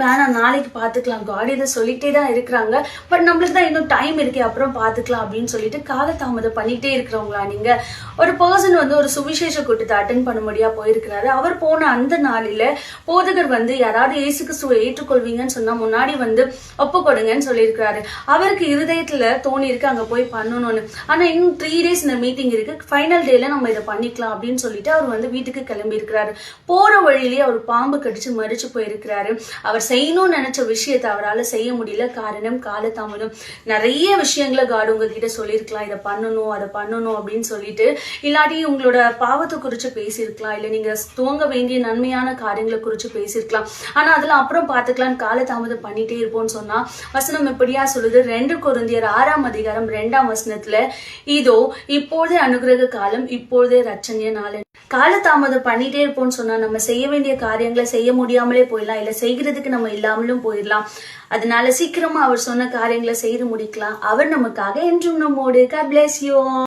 வேணாம், நாளைக்கு பாத்துக்கலாம், காட் இதை சொல்லிட்டே தான் இருக்கிறாங்க, பட் நம்மளுக்கு தான் இன்னும் டைம் இருக்கு, அப்புறம் பாத்துக்கலாம் அப்படின்னு சொல்லிட்டு காலதாமதம் பண்ணிட்டே இருக்கிறவங்களா நீங்க? ஒரு பர்சன் ஒரு சுவிசேஷ கூட்டத்தை அட்டென்ட் பண்ண முடியா போயிருக்கிறாரு. அவர் போன அந்த நாளில போதகர் யாராவது இயேசு கிறிஸ்துவை ஏற்றுக்கொள்வீங்கன்னு சொன்னா முன்னாடி ஒப்பு கொடுங்கன்னு சொல்லியிருக்கிறாரு. அவருக்கு இருதயத்துல தோணி இருக்கு அங்க போய் பண்ணணும்னு. ஆனா இன்னும் 3 days இந்த மீட்டிங் இருக்கு, ஃபைனல் டேல நம்ம இதை பண்ணிக்கலாம் அப்படின்னு சொல்லிட்டு அவர் வீட்டுக்கு கிளம்பி இருக்கிறாரு. போற வழியிலேயே அவர் பாம்பு கடிச்சு மறிச்சு போயிருக்கிறாரு. அவர் செய்யணும்னு நினைச்ச விஷயத்தை அவரால் செய்ய முடியல. காரணம் காலதாமதம். நிறைய விஷயங்களை காட் உங்ககிட்ட சொல்லியிருக்கலாம், இதை பண்ணணும் அதை பண்ணணும் அப்படின்னு சொல்லிட்டு, இல்லாட்டி உங்களோட பாவத்தை குறிச்சு பேசியிருக்கலாம், இல்ல நீங்க துவங்க வேண்டிய நன்மையான காரியங்களை குறிச்சு பேசியிருக்கலாம். ஆனா அதெல்லாம் அப்புறம் பார்த்துக்கலாம் காலதாமதம் பண்ணிட்டே இருப்போம்னு சொன்னா வசனம் எப்படியா சொல்லுது? 2 கொரிந்தியர் 6ஆம் அதிகாரம் 2ஆம் வசனத்துல, இதோ இப்போதே அனுகிரக காலம், இப்போதே ரட்சணிய நாள். காலதாமதம் பண்ணிட்டே இருப்போம்னு சொன்னா நம்ம செய்ய வேண்டிய காரியங்களை செய்ய முடியாமலே போயிடலாம், இல்ல செய்கிறதுக்கு நம்ம இல்லாமலும் போயிடலாம். அதனால சீக்கிரமா அவர் சொன்ன காரியங்களை செய்து முடிக்கலாம். அவர் நமக்காக என்றும் நம்மோடு. God bless you.